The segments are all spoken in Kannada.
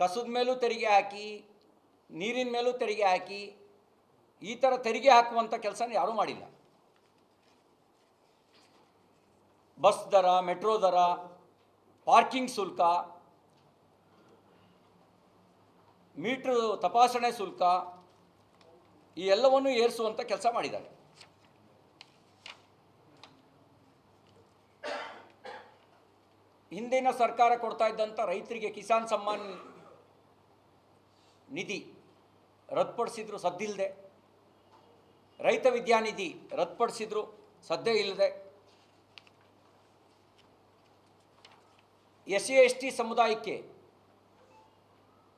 ಕಸದ ಮೇಲೂ ತೆರಿಗೆ ಹಾಕಿ, ನೀರಿನ ಮೇಲೂ ತೆರಿಗೆ ಹಾಕಿ, ಈ ಥರ ತೆರಿಗೆ ಹಾಕುವಂಥ ಕೆಲಸನ ಯಾರೂ ಮಾಡಿಲ್ಲ. ಬಸ್ ದರ, ಮೆಟ್ರೋ ದರ, ಪಾರ್ಕಿಂಗ್ ಶುಲ್ಕ, ಮೀಟ್ರ್ ತಪಾಸಣೆ ಶುಲ್ಕ, ಈ ಎಲ್ಲವನ್ನೂ ಏರಿಸುವಂಥ ಕೆಲಸ ಮಾಡಿದ್ದಾರೆ. ಹಿಂದಿನ ಸರ್ಕಾರ ಕೊಡ್ತಾ ಇದ್ದಂಥ ರೈತರಿಗೆ ಕಿಸಾನ್ ಸಮ್ಮಾನ್ ನಿಧಿ ರದ್ದುಪಡಿಸಿದ್ರು ಸದ್ದಿಲ್ಲದೆ, ರೈತ ವಿದ್ಯಾನಿಧಿ ರದ್ದುಪಡಿಸಿದ್ರು ಸದ್ದೇ ಇಲ್ಲದೆ, SC/ST ಸಮುದಾಯಕ್ಕೆ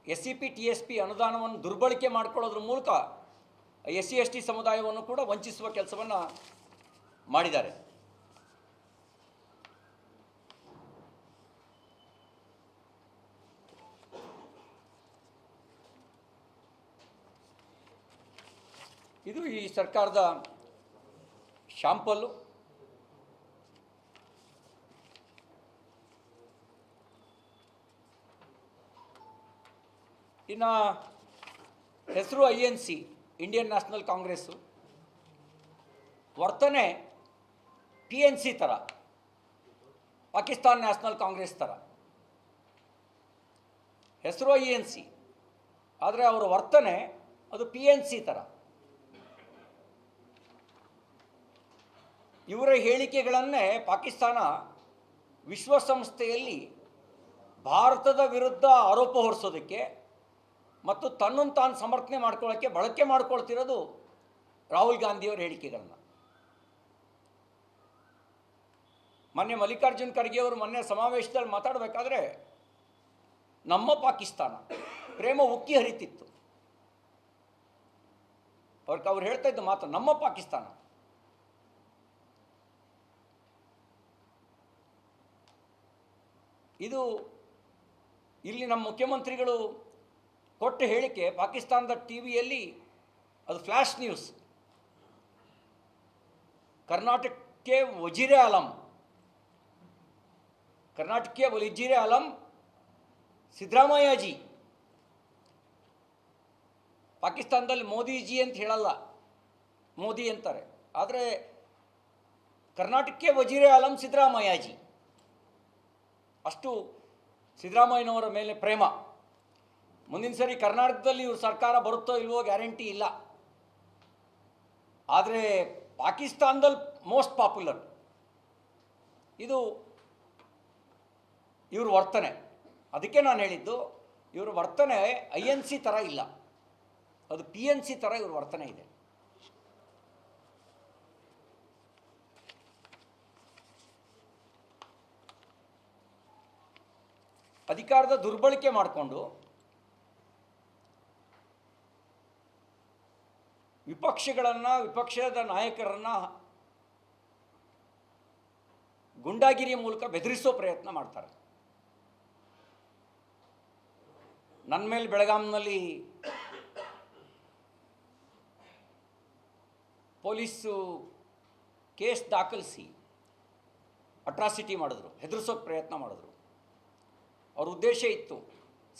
SCP TSP ಅನುದಾನವನ್ನು ದುರ್ಬಳಕೆ ಮಾಡಿಕೊಳ್ಳೋದ್ರ ಮೂಲಕ SC/ST ಸಮುದಾಯವನ್ನು ಕೂಡ ವಂಚಿಸುವ ಕೆಲಸವನ್ನು ಮಾಡಿದ್ದಾರೆ. ಇದು ಈ ಸರ್ಕಾರದ ಶಾಂಪಲ್ಲು. ಇನ್ನು ಹೆಸರು INC, ಇಂಡಿಯನ್ ನ್ಯಾಷನಲ್ ಕಾಂಗ್ರೆಸ್ಸು, ವರ್ತನೆ PNC ಥರ, ಪಾಕಿಸ್ತಾನ್ ನ್ಯಾಷನಲ್ ಕಾಂಗ್ರೆಸ್ ಥರ. ಹೆಸರು INC, ಆದರೆ ಅವರ ವರ್ತನೆ ಅದು PNC ಥರ. ಇವರ ಹೇಳಿಕೆಗಳನ್ನೇ ಪಾಕಿಸ್ತಾನ ವಿಶ್ವಸಂಸ್ಥೆಯಲ್ಲಿ ಭಾರತದ ವಿರುದ್ಧ ಆರೋಪ ಹೊರಿಸೋದಕ್ಕೆ ಮತ್ತು ತನ್ನನ್ನು ತಾನು ಸಮರ್ಥನೆ ಮಾಡ್ಕೊಳ್ಳೋಕ್ಕೆ ಬಳಕೆ ಮಾಡ್ಕೊಳ್ತಿರೋದು ರಾಹುಲ್ ಗಾಂಧಿಯವರ ಹೇಳಿಕೆಗಳನ್ನು. ಮೊನ್ನೆ ಮಲ್ಲಿಕಾರ್ಜುನ್ ಖರ್ಗೆ ಅವರು ಮೊನ್ನೆ ಸಮಾವೇಶದಲ್ಲಿ ಮಾತಾಡಬೇಕಾದ್ರೆ ನಮ್ಮ ಪಾಕಿಸ್ತಾನ ಪ್ರೇಮ ಉಕ್ಕಿ ಹರಿತಿತ್ತು. ಅವ್ರು ಹೇಳ್ತಾ ಇದ್ದ ಮಾತು ನಮ್ಮ ಪಾಕಿಸ್ತಾನ. ಇದು ಇಲ್ಲಿ ನಮ್ಮ ಮುಖ್ಯಮಂತ್ರಿಗಳು ಕೊಟ್ಟ ಹೇಳಿಕೆ ಪಾಕಿಸ್ತಾನದ ಟಿವಿಯಲ್ಲಿ ಅದು ಫ್ಲ್ಯಾಶ್ ನ್ಯೂಸ್. ಕರ್ನಾಟಕಕ್ಕೆ ವಜೀರೆ ಆಲಂ, ಕರ್ನಾಟಕಕ್ಕೆ ವಜೀರೆ ಆಲಂ ಸಿದ್ದರಾಮಯ್ಯಜಿ. ಪಾಕಿಸ್ತಾನದಲ್ಲಿ ಮೋದಿಜಿ ಅಂತ ಹೇಳಲ್ಲ, ಮೋದಿ ಅಂತಾರೆ. ಆದರೆ ಕರ್ನಾಟಕಕ್ಕೆ ವಜೀರೆ ಆಲಂ ಸಿದ್ದರಾಮಯ್ಯಜಿ. ಅಷ್ಟು ಸಿದ್ದರಾಮಯ್ಯನವರ ಮೇಲೆ ಪ್ರೇಮ. ಮುಂದಿನ ಸರಿ ಕರ್ನಾಟಕದಲ್ಲಿ ಇವ್ರ ಸರ್ಕಾರ ಬರುತ್ತೋ ಇಲ್ವೋ ಗ್ಯಾರಂಟಿ ಇಲ್ಲ, ಆದರೆ ಪಾಕಿಸ್ತಾನದಲ್ಲಿ ಮೋಸ್ಟ್ ಪಾಪ್ಯುಲರ್. ಇದು ಇವ್ರ ವರ್ತನೆ. ಅದಕ್ಕೆ ನಾನು ಹೇಳಿದ್ದು ಇವ್ರ ವರ್ತನೆ INC ಥರ ಇಲ್ಲ, ಅದು PNC ಥರ ಇವ್ರ ವರ್ತನೆ ಇದೆ. ಅಧಿಕಾರದ ದುರ್ಬಳಕೆ ಮಾಡಿಕೊಂಡು ವಿಪಕ್ಷಗಳನ್ನು, ವಿಪಕ್ಷದ ನಾಯಕರನ್ನು ಗುಂಡಾಗಿರಿಯ ಮೂಲಕ ಬೆದರಿಸೋ ಪ್ರಯತ್ನ ಮಾಡ್ತಾರೆ. ನನ್ನ ಮೇಲೆ ಬೆಳಗಾಂನಲ್ಲಿ ಪೊಲೀಸು ಕೇಸ್ ದಾಖಲಿಸಿ ಅಟ್ರಾಸಿಟಿ ಮಾಡಿದ್ರು, ಹೆದರಿಸೋಕೆ ಪ್ರಯತ್ನ ಮಾಡಿದ್ರು. ಅವ್ರ ಉದ್ದೇಶ ಇತ್ತು,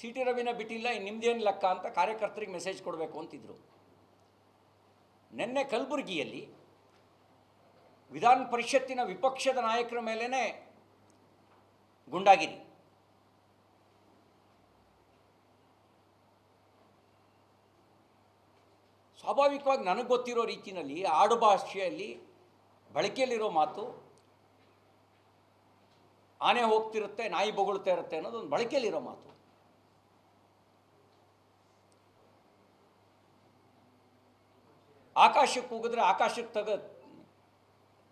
CT ರವಿನ ಬಿಟ್ಟಿಲ್ಲ, ನಿಮ್ಮದೇನು ಲೆಕ್ಕ ಅಂತ ಕಾರ್ಯಕರ್ತರಿಗೆ ಮೆಸೇಜ್ ಕೊಡಬೇಕು ಅಂತಿದ್ರು. ನಿನ್ನೆ ಕಲಬುರಗಿಯಲ್ಲಿ ವಿಧಾನ ಪರಿಷತ್ತಿನ ವಿಪಕ್ಷದ ನಾಯಕರ ಮೇಲೇ ಗುಂಡಾಗಿರಿ. ಸ್ವಾಭಾವಿಕವಾಗಿ ನನಗೆ ಗೊತ್ತಿರೋ ರೀತಿಯಲ್ಲಿ ಆಡು ಭಾಷೆಯಲ್ಲಿ ಬಳಕೆಯಲ್ಲಿರೋ ಮಾತು ಆನೆ ಹೋಗ್ತಿರುತ್ತೆ, ನಾಯಿ ಬೊಗಳ್ತಾ ಇರುತ್ತೆ ಅನ್ನೋದೊಂದು ಬಳಕೆಯಲ್ಲಿರೋ ಮಾತು. ಆಕಾಶಕ್ಕೆ ಉಗಿದ್ರೆ ಆಕಾಶಕ್ಕೆ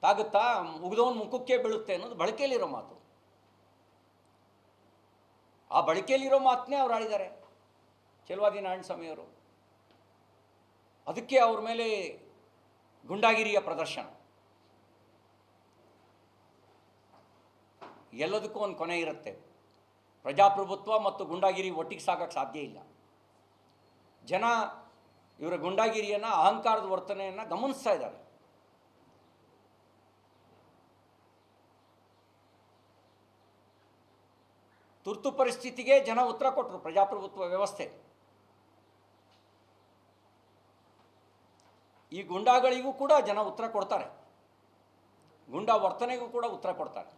ತಾಗುತ್ತಾ, ಉಗಿದವನ ಮುಖಕ್ಕೆ ಬೀಳುತ್ತೆ ಅನ್ನೋದು ಬಳಕೆಯಲ್ಲಿರೋ ಮಾತು. ಆ ಬಳಕೆಯಲ್ಲಿರೋ ಮಾತನ್ನೇ ಅವ್ರು ಆಡಿದ್ದಾರೆ ಚೆಲುವಾದಿ ನಾರಾಯಣಸ್ವಾಮಿ ಅವರು. ಅದಕ್ಕೆ ಅವ್ರ ಮೇಲೆ ಗುಂಡಾಗಿರಿಯ ಪ್ರದರ್ಶನ. ಎಲ್ಲದಕ್ಕೂ ಒಂದು ಕೊನೆ ಇರುತ್ತೆ. ಪ್ರಜಾಪ್ರಭುತ್ವ ಮತ್ತು ಗುಂಡಾಗಿರಿ ಒಟ್ಟಿಗೆ ಸಾಗಕ್ಕೆ ಸಾಧ್ಯ ಇಲ್ಲ. ಜನ ಇವರ ಗುಂಡಾಗಿರಿಯನ್ನು, ಅಹಂಕಾರದ ವರ್ತನೆಯನ್ನು ಗಮನಿಸ್ತಾ ಇದ್ದಾರೆ. ತುರ್ತು ಪರಿಸ್ಥಿತಿಗೆ ಜನ ಉತ್ತರ ಕೊಟ್ಟರು. ಪ್ರಜಾಪ್ರಭುತ್ವ ವ್ಯವಸ್ಥೆ. ಈ ಗುಂಡಾಗಳಿಗೂ ಕೂಡ ಜನ ಉತ್ತರ ಕೊಡ್ತಾರೆ, ಗುಂಡಾ ವರ್ತನೆಗೂ ಕೂಡ ಉತ್ತರ ಕೊಡ್ತಾರೆ.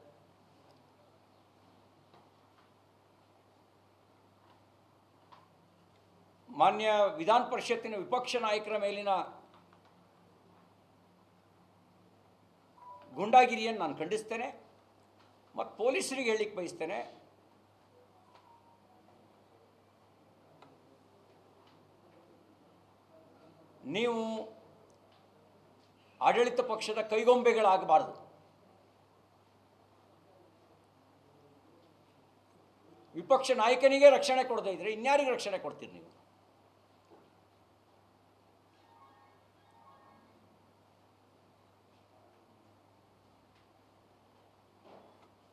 ಮಾನ್ಯ ವಿಧಾನ ಪರಿಷತ್ತಿನ ವಿಪಕ್ಷ ನಾಯಕರ ಮೇಲಿನ ಗುಂಡಾಗಿರಿಯನ್ನು ನಾನು ಖಂಡಿಸ್ತೇನೆ ಮತ್ತು ಪೊಲೀಸರಿಗೆ ಹೇಳಲಿಕ್ಕೆ ಬಯಸ್ತೇನೆ, ನೀವು ಆಡಳಿತ ಪಕ್ಷದ ಕೈಗೊಂಬೆಗಳಾಗಬಾರ್ದು. ವಿಪಕ್ಷ ನಾಯಕನಿಗೆ ರಕ್ಷಣೆ ಕೊಡದೇ ಇದ್ರೆ ಇನ್ಯಾರಿಗೆ ರಕ್ಷಣೆ ಕೊಡ್ತೀರಿ ನೀವು?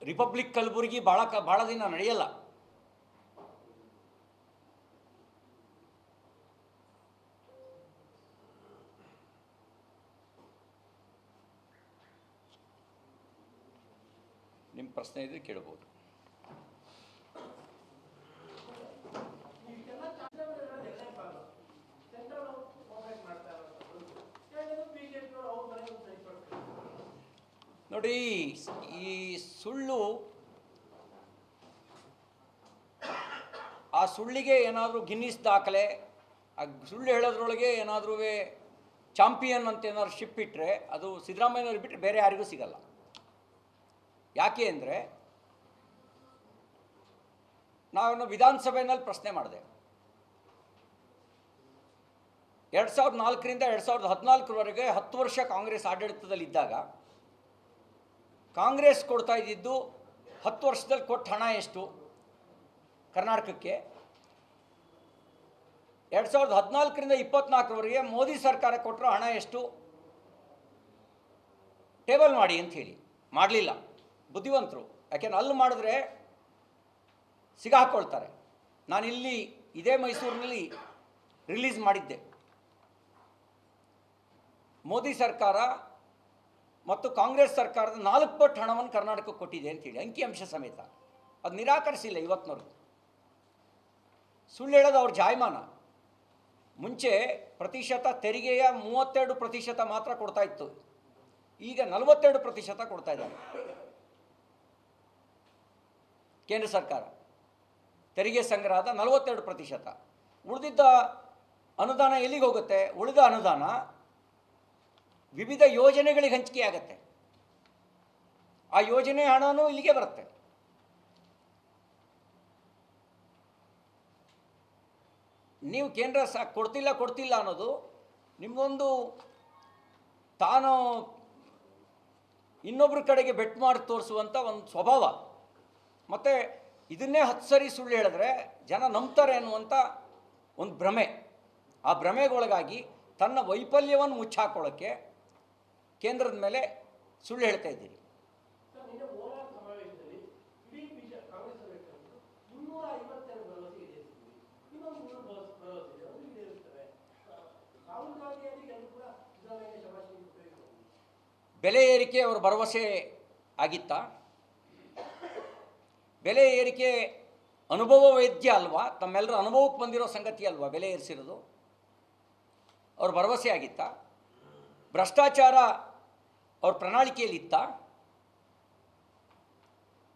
ರಿಪಬ್ಲಿಕ್ ಕಲಬುರಗಿ ಭಾಳ ದಿನ ನಡೆಯಲ್ಲ. ನಿಮ್ಮ ಪ್ರಶ್ನೆ ಇದ್ರೆ ಕೇಳಬಹುದು. ನೋಡಿ, ಈ ಸುಳ್ಳು, ಆ ಸುಳ್ಳಿಗೆ ಏನಾದರೂ ಗಿನ್ನಿಸ್ ದಾಖಲೆ, ಆ ಸುಳ್ಳು ಹೇಳೋದ್ರೊಳಗೆ ಏನಾದರೂ ಚಾಂಪಿಯನ್ ಅಂತ ಏನಾದ್ರು ಶಿಪ್ ಇಟ್ಟರೆ ಅದು ಸಿದ್ದರಾಮಯ್ಯನವ್ರು ಬಿಟ್ಟರೆ ಬೇರೆ ಯಾರಿಗೂ ಸಿಗಲ್ಲ. ಯಾಕೆ ಅಂದರೆ, ನಾನು ವಿಧಾನಸಭೆಯಲ್ಲಿ ಪ್ರಶ್ನೆ ಮಾಡಿದೆ. 2004ರಿಂದ 2014ವರೆಗೆ 10 ವರ್ಷ ಕಾಂಗ್ರೆಸ್ ಆಡಳಿತದಲ್ಲಿದ್ದಾಗ ಕಾಂಗ್ರೆಸ್ ಕೊಡ್ತಾ ಇದ್ದಿದ್ದು 10 ವರ್ಷದಲ್ಲಿ ಕೊಟ್ಟ ಹಣ ಎಷ್ಟು ಕರ್ನಾಟಕಕ್ಕೆ? 2014ರಿಂದ 24ವರೆಗೆ ಮೋದಿ ಸರ್ಕಾರ ಕೊಟ್ಟರೋ ಹಣ ಎಷ್ಟು ಟೇಬಲ್ ಮಾಡಿ ಅಂತ ಹೇಳಿ ಮಾಡಲಿಲ್ಲ. ಬುದ್ಧಿವಂತರು, ಯಾಕೆಂದ್ರೆ ಅಲ್ಲಿ ಮಾಡಿದ್ರೆ ಸಿಗಾಕೊಳ್ತಾರೆ. ನಾನಿಲ್ಲಿ ಇದೇ ಮೈಸೂರಿನಲ್ಲಿ ರಿಲೀಸ್ ಮಾಡಿದ್ದೆ. ಮೋದಿ ಸರ್ಕಾರ ಮತ್ತು ಕಾಂಗ್ರೆಸ್ ಸರ್ಕಾರದ 4 ಪಟ್ಟು ಹಣವನ್ನು ಕರ್ನಾಟಕಕ್ಕೆ ಕೊಟ್ಟಿದೆ ಅಂತೇಳಿ ಅಂಕಿಅಂಶ ಸಮೇತ. ಅದು ನಿರಾಕರಿಸಿಲ್ಲ ಇವತ್ತಿನವರೆಗೂ. ಸುಳ್ಳು ಹೇಳೋದು ಅವ್ರ ಜಾಯಮಾನ. ಮುಂಚೆ ಪ್ರತಿಶತ ತೆರಿಗೆಯ 32% ಮಾತ್ರ ಕೊಡ್ತಾ ಇತ್ತು, ಈಗ 42% ಕೊಡ್ತಾ ಇದ್ದಾರೆ ಕೇಂದ್ರ ಸರ್ಕಾರ. ತೆರಿಗೆ ಸಂಗ್ರಹದ 42%. ಉಳಿದಿದ್ದ ಅನುದಾನ ಎಲ್ಲಿಗೆ ಹೋಗುತ್ತೆ? ಉಳಿದ ಅನುದಾನ ವಿವಿಧ ಯೋಜನೆಗಳಿಗೆ ಹಂಚಿಕೆ ಆಗುತ್ತೆ. ಆ ಯೋಜನೆ ಹಣನೂ ಇಲ್ಲಿಗೆ ಬರುತ್ತೆ. ನೀವು ಕೇಂದ್ರ ಕೊಡ್ತಿಲ್ಲ ಅನ್ನೋದು ನಿಮ್ಮದೊಂದು ತಾನು ಇನ್ನೊಬ್ಬರ ಕಡೆಗೆ ಬೆಟ್ ಮಾಡಿ ತೋರಿಸುವಂಥ ಒಂದು ಸ್ವಭಾವ. ಮತ್ತು ಇದನ್ನೇ 10 ಸರಿ ಸುಳ್ಳು ಹೇಳಿದ್ರೆ ಜನ ನಂಬ್ತಾರೆ ಅನ್ನುವಂಥ ಒಂದು ಭ್ರಮೆ. ಆ ಭ್ರಮೆಗೊಳಗಾಗಿ ತನ್ನ ವೈಫಲ್ಯವನ್ನು ಮುಚ್ಚಾಕೊಳ್ಳೋಕ್ಕೆ ಕೇಂದ್ರದ ಮೇಲೆ ಸುಳ್ಳು ಹೇಳ್ತಾ ಇದ್ದೀರಿ. ಬೆಲೆ ಏರಿಕೆ ಅವರ ಭರವಸೆ ಆಗಿತ್ತಾ? ಬೆಲೆ ಏರಿಕೆ ಅನುಭವ ವೇದ್ಯ ಅಲ್ವಾ? ತಮ್ಮೆಲ್ಲರ ಅನುಭವಕ್ಕೆ ಬಂದಿರೋ ಸಂಗತಿ ಅಲ್ವಾ ಬೆಲೆ ಏರಿಸಿರೋದು? ಅವ್ರ ಭರವಸೆ ಆಗಿತ್ತಾ? ಭ್ರಷ್ಟಾಚಾರ ಅವ್ರ ಪ್ರಣಾಳಿಕೆಯಲ್ಲಿ ಇತ್ತಾ?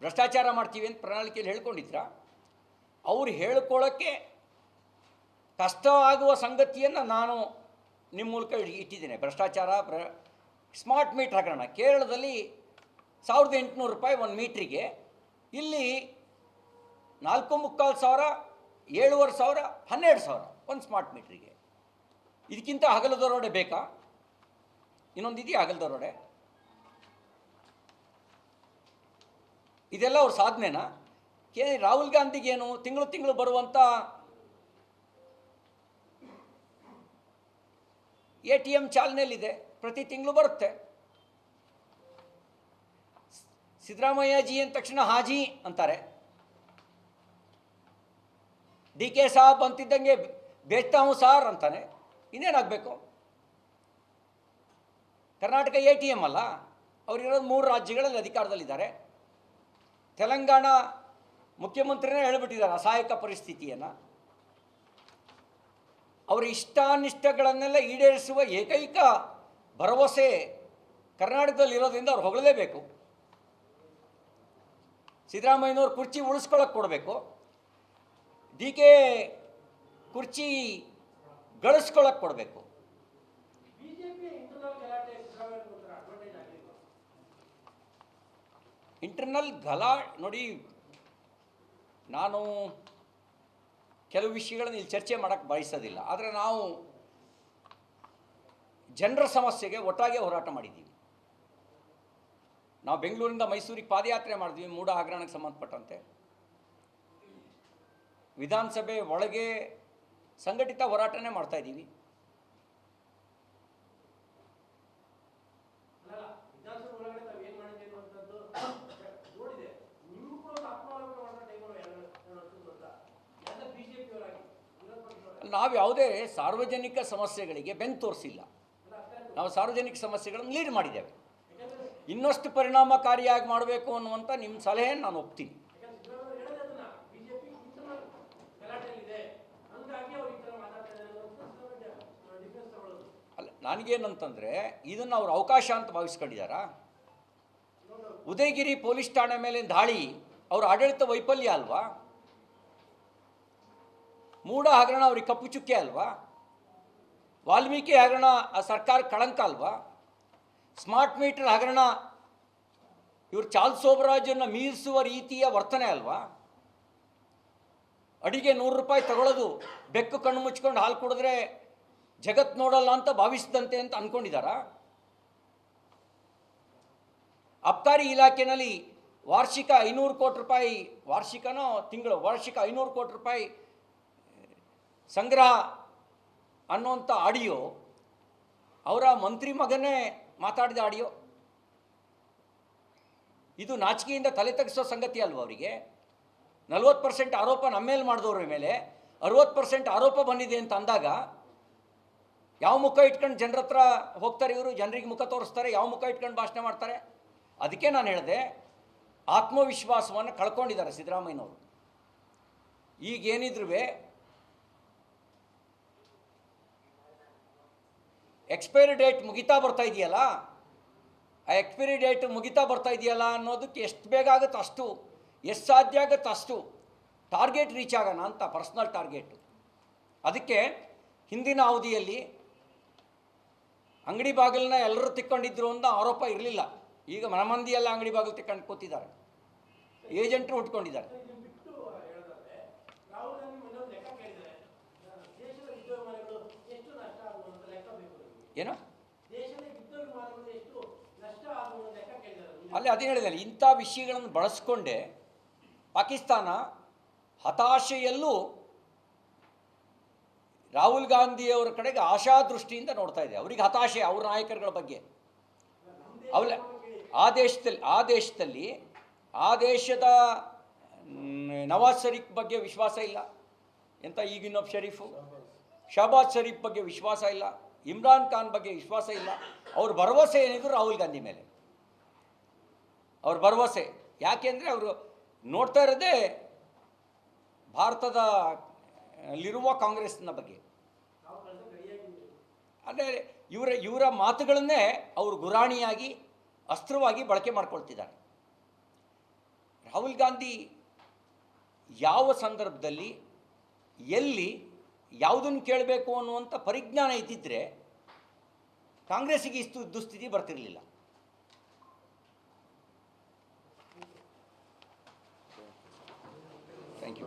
ಭ್ರಷ್ಟಾಚಾರ ಮಾಡ್ತೀವಿ ಅಂತ ಪ್ರಣಾಳಿಕೆಯಲ್ಲಿ ಹೇಳ್ಕೊಂಡಿದ್ರಾ? ಅವ್ರು ಹೇಳ್ಕೊಳ್ಳೋಕ್ಕೆ ಕಷ್ಟವಾಗುವ ಸಂಗತಿಯನ್ನು ನಾನು ನಿಮ್ಮ ಮೂಲಕ ಇಟ್ಟಿದ್ದೇನೆ. ಭ್ರಷ್ಟಾಚಾರ, ಸ್ಮಾರ್ಟ್ ಮೀಟ್ರ್ ಹಗರಣ. ಕೇರಳದಲ್ಲಿ 1800 ರೂಪಾಯಿ 1 ಮೀಟ್ರಿಗೆ, ಇಲ್ಲಿ 4,300,000, 7,500, 12,000 ಒಂದು ಸ್ಮಾರ್ಟ್ ಮೀಟ್ರಿಗೆ. ಇದಕ್ಕಿಂತ ಹಗಲು ದರೋಡೆ ಬೇಕಾ? ಇನ್ನೊಂದು ಇದೆಯಾ ಹಗಲು ದರೋಡೆ? ಇದೆಲ್ಲ ಅವ್ರ ಸಾಧನೆನಾ? ರಾಹುಲ್ ಗಾಂಧಿಗೇನು ತಿಂಗಳು ಬರುವಂಥ ATM ಚಾಲನೆಯಲ್ಲಿದೆ, ಪ್ರತಿ ತಿಂಗಳು ಬರುತ್ತೆ. ಸಿದ್ದರಾಮಯ್ಯಜಿ ಅಂದ ತಕ್ಷಣ ಹಾಜಿ ಅಂತಾರೆ. DK ಸಾಬ್ ಅಂತಿದ್ದಂಗೆ ಬೇಚ್ತಾ ಹೂँ ಸಾರ್ ಅಂತಾನೆ. ಇನ್ನೇನಾಗಬೇಕು? ಕರ್ನಾಟಕ ATM ಅಲ್ಲ, ಅವರಿರೋದು 3 ರಾಜ್ಯಗಳಲ್ಲಿ ಅಧಿಕಾರದಲ್ಲಿದ್ದಾರೆ. ತೆಲಂಗಾಣ ಮುಖ್ಯಮಂತ್ರಿನೇ ಹೇಳ್ಬಿಟ್ಟಿದ್ದಾರೆ ಅಸಹಾಯಕ ಪರಿಸ್ಥಿತಿಯನ್ನು. ಅವರ ಇಷ್ಟಾನಿಷ್ಟಗಳನ್ನೆಲ್ಲ ಈಡೇರಿಸುವ ಏಕೈಕ ಭರವಸೆ ಕರ್ನಾಟಕದಲ್ಲಿರೋದ್ರಿಂದ ಅವ್ರು ಹೊಗಳಲೇಬೇಕು. ಸಿದ್ದರಾಮಯ್ಯನವ್ರು ಕುರ್ಚಿ ಉಳಿಸ್ಕೊಳ್ಳೋಕೆ ಕೊಡಬೇಕು, ಡಿ ಕೆ ಕುರ್ಚಿ ಗಳಿಸ್ಕೊಳ್ಳೋಕೆ ಕೊಡಬೇಕು. ಇಂಟರ್ನಲ್ ನೋಡಿ, ನಾನು ಕೆಲವು ವಿಷಯಗಳನ್ನು ಇಲ್ಲಿ ಚರ್ಚೆ ಮಾಡೋಕ್ಕೆ ಬಯಸೋದಿಲ್ಲ. ಆದರೆ ನಾವು ಜನರ ಸಮಸ್ಯೆಗೆ ಒಟ್ಟಾಗೆ ಹೋರಾಟ ಮಾಡಿದ್ದೀವಿ. ನಾವು ಬೆಂಗಳೂರಿಂದ ಮೈಸೂರಿಗೆ ಪಾದಯಾತ್ರೆ ಮಾಡಿದ್ವಿ ಮೂಡ ಹಗರಣಕ್ಕೆ ಸಂಬಂಧಪಟ್ಟಂತೆ. ವಿಧಾನಸಭೆ ಒಳಗೆ ಸಂಘಟಿತ ಹೋರಾಟನೇ ಮಾಡ್ತಾ ಇದ್ದೀವಿ. ನಾವು ಯಾವುದೇ ಸಾರ್ವಜನಿಕ ಸಮಸ್ಯೆಗಳಿಗೆ ಬೆನ್ನು ತೋರಿಸಿಲ್ಲ. ನಾವು ಸಾರ್ವಜನಿಕ ಸಮಸ್ಯೆಗಳನ್ನು ಲೀಡ್ ಮಾಡಿದ್ದೇವೆ. ಇನ್ನಷ್ಟು ಪರಿಣಾಮಕಾರಿಯಾಗಿ ಮಾಡಬೇಕು ಅನ್ನುವಂಥ ನಿಮ್ಮ ಸಲಹೆ ನಾನು ಒಪ್ತೀನಿ. ಅಲ್ಲ, ನನಗೇನಂತಂದರೆ ಇದನ್ನು ಅವ್ರು ಅವಕಾಶ ಅಂತ ಭಾವಿಸ್ಕೊಂಡಿದ್ದಾರಾ? ಉದಯಗಿರಿ ಪೊಲೀಸ್ ಠಾಣೆ ಮೇಲೆ ದಾಳಿ ಅವ್ರ ಆಡಳಿತ ವೈಫಲ್ಯ ಅಲ್ವಾ? ಮೂಡ ಹಗರಣ ಅವ್ರಿಗೆ ಕಪ್ಪು ಚುಕ್ಕೆ ಅಲ್ವಾ? ವಾಲ್ಮೀಕಿ ಹಗರಣ ಆ ಸರ್ಕಾರ ಕಳಂಕ ಅಲ್ವಾ? ಸ್ಮಾರ್ಟ್ ಮೀಟರ್ ಹಗರಣ ಇವರು ಚಾರ್ಲ್ಸ್ ಸೋಬರಾಜನ್ನು ಮೀರಿಸುವ ರೀತಿಯ ವರ್ತನೆ ಅಲ್ವಾ? ಅಡಿಗೆ 100 ರೂಪಾಯಿ ತಗೊಳ್ಳೋದು ಬೆಕ್ಕು ಕಣ್ಣು ಮುಚ್ಕೊಂಡು ಹಾಲು ಕುಡಿದ್ರೆ ಜಗತ್ತು ನೋಡಲ್ಲ ಅಂತ ಭಾವಿಸಿದಂತೆ ಅಂತ ಅಂದ್ಕೊಂಡಿದ್ದಾರಾ? ಅಬ್ಕಾರಿ ಇಲಾಖೆಯಲ್ಲಿ ವಾರ್ಷಿಕ 500 ಕೋಟಿ ರೂಪಾಯಿ, ವಾರ್ಷಿಕ 500 ಕೋಟಿ ರೂಪಾಯಿ ಸಂಗ್ರಹ ಅನ್ನುವಂಥ ಆಡಿಯೋ ಅವರ ಮಂತ್ರಿ ಮಗನೇ ಮಾತಾಡಿದ ಆಡಿಯೋ. ಇದು ನಾಚಿಕೆಯಿಂದ ತಲೆ ತಗ್ಗಿಸೋ ಸಂಗತಿ ಅಲ್ವ ಅವರಿಗೆ? 40% ಆರೋಪ ನಮ್ಮ ಮೇಲೆ ಮಾಡಿದವ್ರ ಮೇಲೆ 60% ಆರೋಪ ಬಂದಿದೆ ಅಂತ ಅಂದಾಗ ಯಾವ ಮುಖ ಇಟ್ಕೊಂಡು ಜನರ ಹತ್ರ ಹೋಗ್ತಾರೆ ಇವರು? ಜನರಿಗೆ ಮುಖ ತೋರಿಸ್ತಾರೆ, ಯಾವ ಮುಖ ಇಟ್ಕೊಂಡು ಭಾಷಣ ಮಾಡ್ತಾರೆ? ಅದಕ್ಕೆ ನಾನು ಹೇಳಿದೆ, ಆತ್ಮವಿಶ್ವಾಸವನ್ನು ಕಳ್ಕೊಂಡಿದ್ದಾರೆ ಸಿದ್ದರಾಮಯ್ಯನವರು. ಈಗೇನಿದ್ರು ಎಕ್ಸ್ಪೈರಿ ಡೇಟ್ ಮುಗಿತಾ ಬರ್ತಾ ಇದೆಯಲ್ಲ, ಆ ಎಕ್ಸ್ಪೈರಿ ಡೇಟ್ ಮುಗಿತಾ ಬರ್ತಾ ಇದೆಯಲ್ಲ ಅನ್ನೋದಕ್ಕೆ ಎಷ್ಟು ಬೇಗ ಆಗುತ್ತೆ ಅಷ್ಟು, ಎಷ್ಟು ಸಾಧ್ಯ ಆಗುತ್ತೆ ಅಷ್ಟು ಟಾರ್ಗೆಟ್ ರೀಚ್ ಆಗೋಣ ಅಂತ, ಪರ್ಸ್ನಲ್ ಟಾರ್ಗೆಟು. ಅದಕ್ಕೆ ಹಿಂದಿನ ಅವಧಿಯಲ್ಲಿ ಅಂಗಡಿ ಬಾಗಿಲನ್ನ ಎಲ್ಲರೂ ತಿಕ್ಕೊಂಡಿದ್ರು ಅಂತ ಆರೋಪ ಇರಲಿಲ್ಲ. ಈಗ ಮನಮಂದಿ ಎಲ್ಲ ಅಂಗಡಿ ಬಾಗಿಲು ತಿಕ್ಕೊಂಡು ಕೂತಿದ್ದಾರೆ, ಏಜೆಂಟ್ರು ಹುಟ್ಕೊಂಡಿದ್ದಾರೆ. ಏನು ಅಲ್ಲಿ ಅದೇ ಹೇಳಿದೆ, ಇಂಥ ವಿಷಯಗಳನ್ನು ಬಳಸ್ಕೊಂಡೆ ಪಾಕಿಸ್ತಾನ ಹತಾಶೆಯಲ್ಲೂ ರಾಹುಲ್ ಗಾಂಧಿಯವರ ಕಡೆಗೆ ಆಶಾದೃಷ್ಟಿಯಿಂದ ನೋಡ್ತಾ ಇದೆ. ಅವರಿಗೆ ಹತಾಶೆ ಅವ್ರ ನಾಯಕರುಗಳ ಬಗ್ಗೆ. ಆ ದೇಶದ ನವಾಜ್ ಶರೀಫ್ ಬಗ್ಗೆ ವಿಶ್ವಾಸ ಇಲ್ಲ, ಎಂಥ ಈಗಿನೊಬ್ಬ ಶರೀಫು ಶಹಬಾಜ್ ಶರೀಫ್ ಬಗ್ಗೆ ವಿಶ್ವಾಸ ಇಲ್ಲ, ಇಮ್ರಾನ್ ಖಾನ್ ಬಗ್ಗೆ ವಿಶ್ವಾಸ ಇಲ್ಲ. ಅವ್ರ ಭರವಸೆ ಏನಿದ್ರು ರಾಹುಲ್ ಗಾಂಧಿ ಮೇಲೆ ಅವ್ರ ಭರವಸೆ. ಯಾಕೆಂದರೆ ಅವರು ನೋಡ್ತಾ ಇರೋದೇ ಭಾರತದಲ್ಲಿರುವ ಕಾಂಗ್ರೆಸ್ನ ಬಗ್ಗೆ. ಅಂದರೆ ಇವರ ಮಾತುಗಳನ್ನೇ ಅವರು ಗುರಾಣಿಯಾಗಿ ಅಸ್ತ್ರವಾಗಿ ಬಳಕೆ ಮಾಡ್ಕೊಳ್ತಿದ್ದಾರೆ. ರಾಹುಲ್ ಗಾಂಧಿ ಯಾವ ಸಂದರ್ಭದಲ್ಲಿ ಎಲ್ಲಿ ಯಾವುದನ್ನು ಕೇಳಬೇಕು ಅನ್ನುವಂಥ ಪರಿಜ್ಞಾನ ಇದ್ದಿದ್ದರೆ ಕಾಂಗ್ರೆಸ್ಸಿಗೆ ಇಷ್ಟು ದುಸ್ಥಿತಿ ಬರ್ತಿರಲಿಲ್ಲ. Thank you.